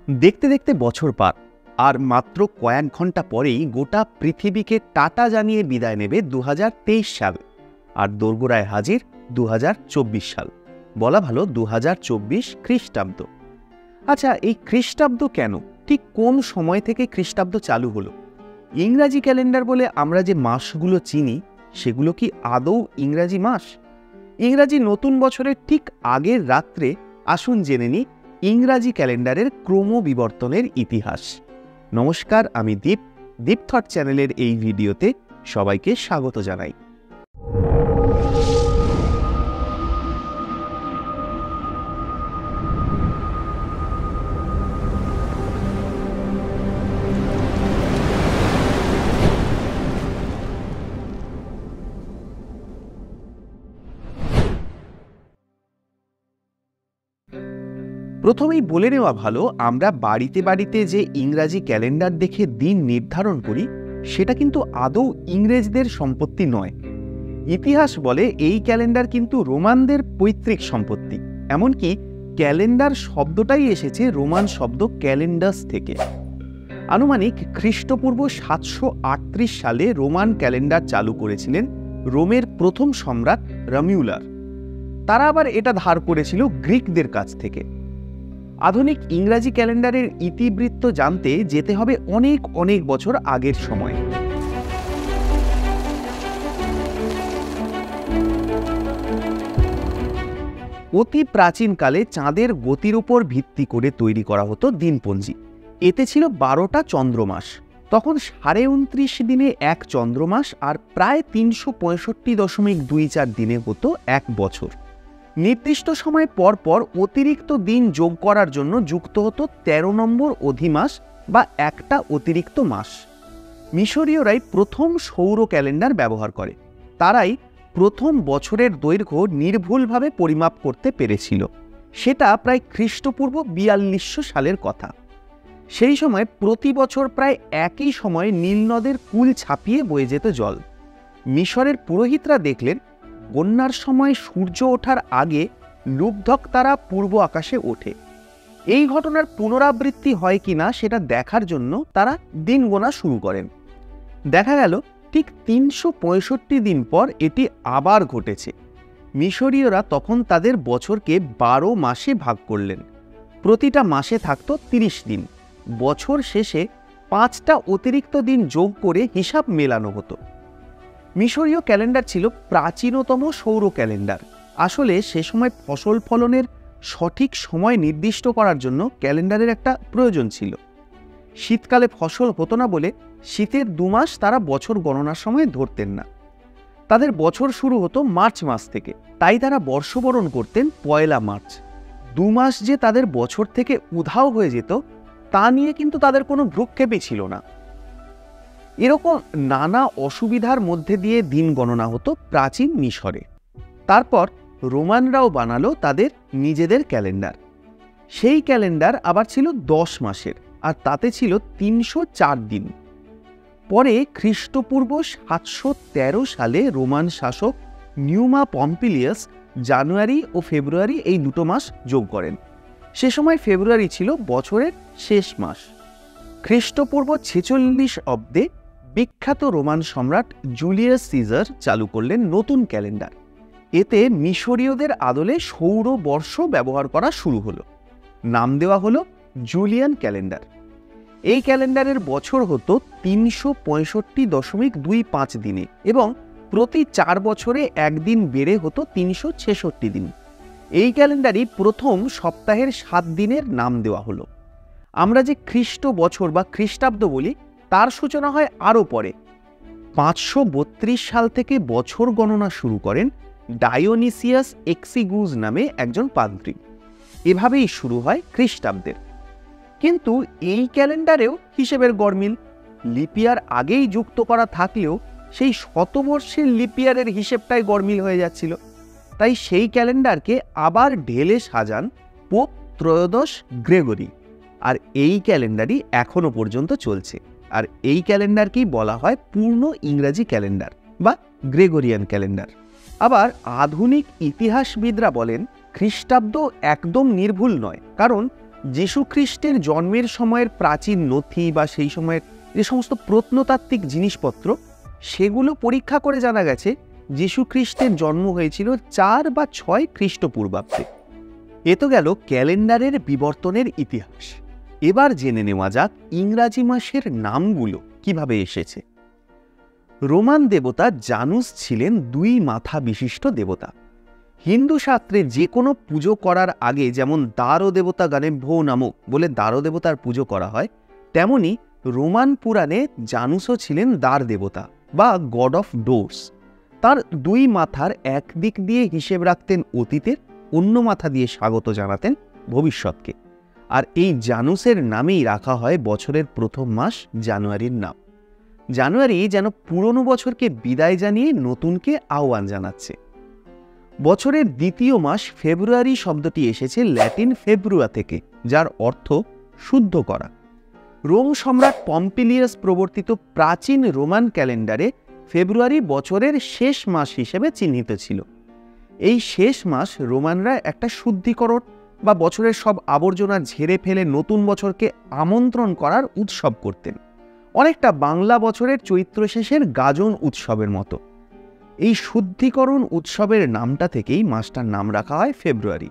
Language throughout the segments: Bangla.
দেখতে দেখতে বছর পার, আর মাত্র কয়েক ঘন্টা পরেই গোটা পৃথিবীকে টাটা জানিয়ে বিদায় নেবে 2023 সাল। আর দোরগোড়ায় হাজির 2024 সাল, বলা ভালো 2024 খ্রিস্টাব্দ। আচ্ছা, এই খ্রিস্টাব্দ কেন, ঠিক কোন সময় থেকে খ্রিস্টাব্দ চালু হলো? ইংরাজি ক্যালেন্ডার বলে আমরা যে মাসগুলো চিনি, সেগুলো কি আদৌ ইংরাজি মাস? ইংরাজি নতুন বছরের ঠিক আগের রাত্রে আসুন জেনে নিই ইংরাজি ক্যালেন্ডারের ক্রমবিবর্তনের ইতিহাস। নমস্কার, আমি দীপ থট চ্যানেলের এই ভিডিওতে সবাইকে স্বাগত জানাই। প্রথমেই বলে নেওয়া ভালো, আমরা বাড়িতে বাড়িতে যে ইংরাজি ক্যালেন্ডার দেখে দিন নির্ধারণ করি, সেটা কিন্তু আদৌ ইংরেজদের সম্পত্তি নয়। ইতিহাস বলে এই ক্যালেন্ডার কিন্তু রোমানদের পৈতৃক সম্পত্তি। এমনকি ক্যালেন্ডার শব্দটাই এসেছে রোমান শব্দ ক্যালেন্ডাস থেকে। আনুমানিক খ্রিস্টপূর্ব 738 সালে রোমান ক্যালেন্ডার চালু করেছিলেন রোমের প্রথম সম্রাট রমিউলার। তারা আবার এটা ধার করেছিল গ্রিকদের কাছ থেকে। আধুনিক ইংরাজি ক্যালেন্ডারের ইতিবৃত্ত জানতে যেতে হবে অনেক অনেক বছর আগের সময়। অতি প্রাচীনকালে চাঁদের গতির উপর ভিত্তি করে তৈরি করা হতো দিনপঞ্জি। এতে ছিল 12টা চন্দ্রমাস। তখন 29.5 দিনে এক চন্দ্রমাস, আর প্রায় 365.24 দিনে হতো এক বছর। নির্দিষ্ট সময় পর পর অতিরিক্ত দিন যোগ করার জন্য যুক্ত হতো 13 নম্বর অধিমাস বা একটা অতিরিক্ত মাস। মিশরীয়রাই প্রথম সৌর ক্যালেন্ডার ব্যবহার করে। তারাই প্রথম বছরের দৈর্ঘ্য নির্ভুলভাবে পরিমাপ করতে পেরেছিল। সেটা প্রায় খ্রিস্টপূর্ব 4200 সালের কথা। সেই সময় প্রতি বছর প্রায় একই সময়ে নীলনদের কূল ছাপিয়ে বয়ে যেত জল। মিশরের পুরোহিতরা দেখলেন বন্যার সময় সূর্য ওঠার আগে লুব্ধক তারা পূর্ব আকাশে ওঠে। এই ঘটনার পুনরাবৃত্তি হয় কিনা সেটা দেখার জন্য তারা দিন গোনা শুরু করেন। দেখা গেল ঠিক 365 দিন পর এটি আবার ঘটেছে। মিশরীয়রা তখন তাদের বছরকে 12 মাসে ভাগ করলেন। প্রতিটা মাসে থাকত 30 দিন। বছর শেষে 5টা অতিরিক্ত দিন যোগ করে হিসাব মেলানো হতো। মিশরীয় ক্যালেন্ডার ছিল প্রাচীনতম সৌর ক্যালেন্ডার। আসলে সে সময় ফসল ফলনের সঠিক সময় নির্দিষ্ট করার জন্য ক্যালেন্ডারের একটা প্রয়োজন ছিল। শীতকালে ফসল হতো না বলে শীতের 2 মাস তারা বছর গণনার সময় ধরতেন না। তাদের বছর শুরু হতো মার্চ মাস থেকে, তাই তারা বর্ষবরণ করতেন 1 মার্চ। 2 মাস যে তাদের বছর থেকে উধাও হয়ে যেত, তা নিয়ে কিন্তু তাদের কোনো ভ্রুক্ষেপই ছিল না। এরকম নানা অসুবিধার মধ্যে দিয়ে দিন গণনা হতো প্রাচীন মিশরে। তারপর রোমানরাও বানালো তাদের নিজেদের ক্যালেন্ডার। সেই ক্যালেন্ডার আবার ছিল 10 মাসের, আর তাতে ছিল 304 দিন। পরে খ্রিস্টপূর্ব 713 সালে রোমান শাসক নিউমা পম্পিলিয়াস জানুয়ারি ও ফেব্রুয়ারি এই 2 মাস যোগ করেন। সে সময় ফেব্রুয়ারি ছিল বছরের শেষ মাস। খ্রিস্টপূর্ব 46 অব্দে বিখ্যাত রোমান সম্রাট জুলিয়াস সিজার চালু করলেন নতুন ক্যালেন্ডার। এতে মিশরীয়দের আদলে সৌর বর্ষ ব্যবহার করা শুরু হলো। নাম দেওয়া হলো জুলিয়ান ক্যালেন্ডার। এই ক্যালেন্ডারের বছর হতো 365.25 দিনে, এবং প্রতি 4 বছরে একদিন বেড়ে হতো 366 দিন। এই ক্যালেন্ডারই প্রথম সপ্তাহের 7 দিনের নাম দেওয়া হলো। আমরা যে খ্রিস্ট বছর বা খ্রিস্টাব্দ বলি, তার সূচনা হয় আরও পরে। 532 সাল থেকে বছর গণনা শুরু করেন ডায়োনিসিয়াস এক্সিগুস নামে একজন পাদ্রী। এভাবেই শুরু হয় খ্রিস্টাব্দের। কিন্তু এই ক্যালেন্ডারেও হিসেবের গরমিল। লিপিয়ার আগেই যুক্ত করা থাকলেও সেই শতবর্ষের লিপিয়ারের হিসেবটাই গরমিল হয়ে যাচ্ছিল। তাই সেই ক্যালেন্ডারকে আবার ঢেলে সাজান পোপ ত্রয়োদশ গ্রেগরি। আর এই ক্যালেন্ডারই এখনো পর্যন্ত চলছে। আর এই ক্যালেন্ডারকেই বলা হয় পূর্ণ ইংরাজি ক্যালেন্ডার বা গ্রেগরিয়ান ক্যালেন্ডার। আবার আধুনিক ইতিহাসবিদরা বলেন খ্রিস্টাব্দ একদম নির্ভুল নয়, কারণ যীশুখ্রিস্টের জন্মের সময়ের প্রাচীন নথি বা সেই সময়ের যে সমস্ত প্রত্নতাত্ত্বিক জিনিসপত্র, সেগুলো পরীক্ষা করে জানা গেছে যীশুখ্রিস্টের জন্ম হয়েছিল 4 বা 6 খ্রিস্টপূর্বাব্দে। এ তো গেল ক্যালেন্ডারের বিবর্তনের ইতিহাস। এবার জেনে নেওয়া যাক ইংরাজি মাসের নামগুলো কিভাবে এসেছে। রোমান দেবতা জানুস ছিলেন 2 মাথা বিশিষ্ট দেবতা। হিন্দু শাস্ত্রে যে কোনো পুজো করার আগে যেমন দারো দেবতা গণেভ্যো নামক বলে দারো দেবতার পুজো করা হয়, তেমনি রোমান পুরাণে জানুসও ছিলেন দ্বার দেবতা বা গড অফ ডোরস। তার 2 মাথার এক দিক দিয়ে হিসেব রাখতেন অতীতের, অন্য মাথা দিয়ে স্বাগত জানাতেন ভবিষ্যৎকে। আর এই জানুসের নামেই রাখা হয় বছরের প্রথম মাস জানুয়ারির নাম। জানুয়ারি যেন পুরনো বছরকে বিদায় জানিয়ে নতুনকে আহ্বান জানাচ্ছে। বছরের দ্বিতীয় মাস ফেব্রুয়ারি শব্দটি এসেছে ল্যাটিন ফেব্রুয়া থেকে, যার অর্থ শুদ্ধ করা। রোম সম্রাট পম্পিলিয়াস প্রবর্তিত প্রাচীন রোমান ক্যালেন্ডারে ফেব্রুয়ারি বছরের শেষ মাস হিসেবে চিহ্নিত ছিল। এই শেষ মাস রোমানরা একটা শুদ্ধিকরণ বা বছরের সব আবর্জনা ঝেড়ে ফেলে নতুন বছরকে আমন্ত্রণ করার উৎসব করতেন, অনেকটা বাংলা বছরের চৈত্র শেষের গাজন উৎসবের মতো। এই শুদ্ধিকরণ উৎসবের নামটা থেকেই মাসটার নাম রাখা হয় ফেব্রুয়ারি।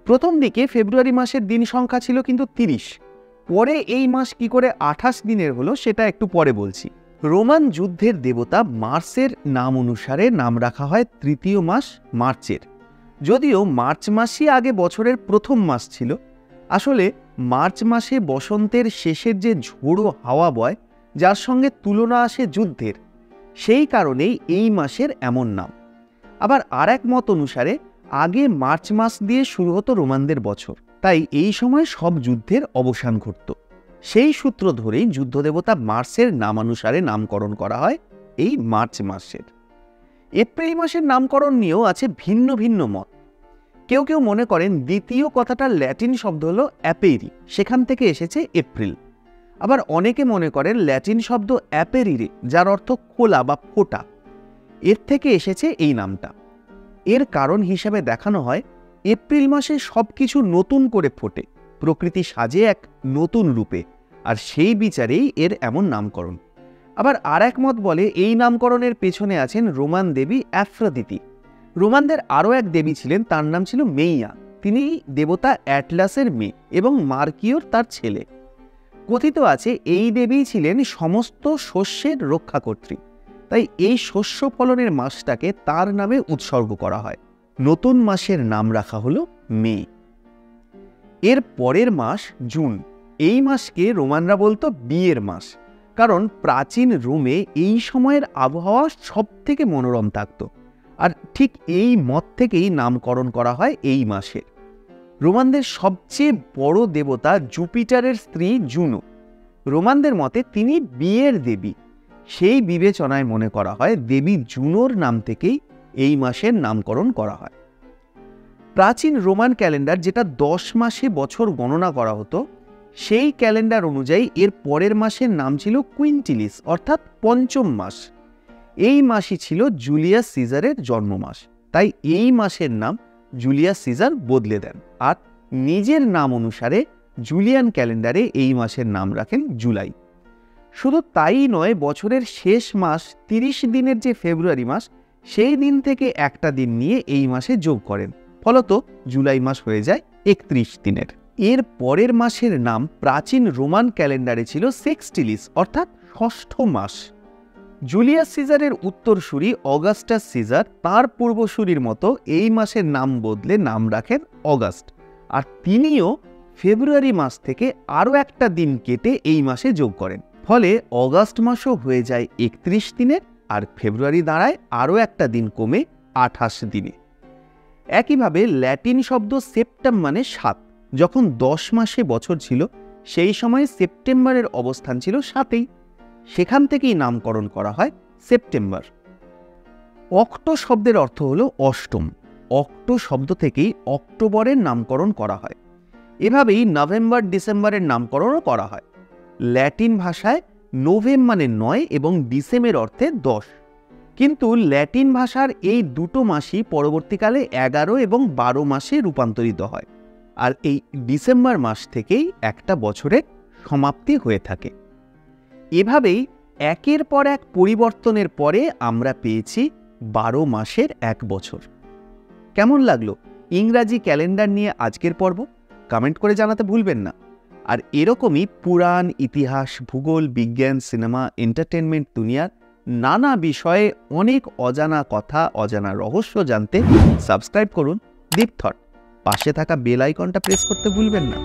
প্রথম দিকে ফেব্রুয়ারি মাসের দিন সংখ্যা ছিল কিন্তু 30, পরে এই মাস কি করে 28 দিনের হলো সেটা একটু পরে বলছি। রোমান যুদ্ধের দেবতা মার্সের নাম অনুসারে নাম রাখা হয় তৃতীয় মাস মার্চের। যদিও মার্চ মাসই আগে বছরের প্রথম মাস ছিল, আসলে মার্চ মাসে বসন্তের শেষের যে ঝোড়ো হাওয়া বয়, যার সঙ্গে তুলনা আসে যুদ্ধের, সেই কারণেই এই মাসের এমন নাম। আবার আর এক মত অনুসারে আগে মার্চ মাস দিয়ে শুরু হতো রোমানদের বছর, তাই এই সময় সব যুদ্ধের অবসান ঘটত। সেই সূত্র ধরেই যুদ্ধদেবতা মার্সের নামানুসারে নামকরণ করা হয় এই মার্চ মাসের। এপ্রিল মাসের নামকরণ নিয়েও আছে ভিন্ন ভিন্ন মত। কেউ কেউ মনে করেন দ্বিতীয় কথাটার ল্যাটিন শব্দ হলো অ্যাপেরি, সেখান থেকে এসেছে এপ্রিল। আবার অনেকে মনে করেন ল্যাটিন শব্দ অ্যাপেরিরে, যার অর্থ খোলা বা ফোটা, এর থেকে এসেছে এই নামটা। এর কারণ হিসেবে দেখানো হয় এপ্রিল মাসে সবকিছু নতুন করে ফোটে, প্রকৃতি সাজে এক নতুন রূপে, আর সেই বিচারেই এর এমন নামকরণ। আবার আর এক মত বলে এই নামকরণের পেছনে আছেন রোমান দেবী অ্যাফ্রোদিতি। রোমানদের আরও এক দেবী ছিলেন, তার নাম ছিল মেইয়া। তিনি দেবতা অ্যাটলাসের মেয়ে এবং মার্কিওর তার ছেলে। কথিত আছে এই দেবী ছিলেন সমস্ত শস্যের রক্ষাকর্ত্রী, তাই এই শস্য ফলনের মাসটাকে তার নামে উৎসর্গ করা হয়। নতুন মাসের নাম রাখা হলো মে। এর পরের মাস জুন। এই মাসকে রোমানরা বলতো বিয়ের মাস, কারণ প্রাচীন রোমে এই সময়ের আবহাওয়া সব থেকে মনোরম থাকত। আর ঠিক এই মত থেকেই নামকরণ করা হয় এই মাসের। রোমানদের সবচেয়ে বড় দেবতা জুপিটারের স্ত্রী জুনো। রোমানদের মতে তিনি বিয়ের দেবী। সেই বিবেচনায় মনে করা হয় দেবী জুনোর নাম থেকেই এই মাসের নামকরণ করা হয়। প্রাচীন রোমান ক্যালেন্ডার, যেটা 10 মাসে বছর গণনা করা হতো, সেই ক্যালেন্ডার অনুযায়ী এর পরের মাসের নাম ছিল কুইন্টিলিস, অর্থাৎ পঞ্চম মাস। এই মাসই ছিল জুলিয়াস সিজারের জন্মমাস, তাই এই মাসের নাম জুলিয়াস সিজার বদলে দেন আর নিজের নাম অনুসারে জুলিয়ান ক্যালেন্ডারে এই মাসের নাম রাখেন জুলাই। শুধু তাই নয়, বছরের শেষ মাস 30 দিনের যে ফেব্রুয়ারি মাস, সেই দিন থেকে একটা দিন নিয়ে এই মাসে যোগ করেন, ফলত জুলাই মাস হয়ে যায় 31 দিনের। এর পরের মাসের নাম প্রাচীন রোমান ক্যালেন্ডারে ছিল সেক্সটিলিস, অর্থাৎ ষষ্ঠ মাস। জুলিয়াস সিজারের উত্তরসূরি অগাস্টাস সিজার তার পূর্বসূরির মতো এই মাসের নাম বদলে নাম রাখেন অগাস্ট, আর তিনিও ফেব্রুয়ারি মাস থেকে আরও একটা দিন কেটে এই মাসে যোগ করেন, ফলে অগাস্ট মাসও হয়ে যায় 31 দিনের, আর ফেব্রুয়ারি দাঁড়ায় আরও একটা দিন কমে 28 দিনে। একইভাবে ল্যাটিন শব্দ সেপ্টেম মানে 7। যখন 10 মাসে বছর ছিল, সেই সময় সেপ্টেম্বরের অবস্থান ছিল 7-এই, সেখান থেকেই নামকরণ করা হয় সেপ্টেম্বর। অক্টো শব্দের অর্থ হল অষ্টম। অক্টো শব্দ থেকেই অক্টোবরের নামকরণ করা হয়। এভাবেই নভেম্বর ডিসেম্বরের নামকরণও করা হয়। ল্যাটিন ভাষায় নোভেম মানে 9 এবং ডিসেমের অর্থে 10, কিন্তু ল্যাটিন ভাষার এই দুটো মাসই পরবর্তীকালে 11 এবং 12 মাসে রূপান্তরিত হয়। আর এই ডিসেম্বর মাস থেকেই একটা বছরের সমাপ্তি হয়ে থাকে। এভাবেই একের পর এক পরিবর্তনের পরে আমরা পেয়েছি 12 মাসের এক বছর। কেমন লাগলো ইংরাজি ক্যালেন্ডার নিয়ে আজকের পর্ব? কমেন্ট করে জানাতে ভুলবেন না। আর এরকমই পুরাণ, ইতিহাস, ভূগোল, বিজ্ঞান, সিনেমা, এন্টারটেনমেন্ট দুনিয়ার নানা বিষয়ে অনেক অজানা কথা, অজানা রহস্য জানতে সাবস্ক্রাইব করুন দীপ থট। পাশে থাকা বেল আইকনটা প্রেস করতে ভুলবেন না।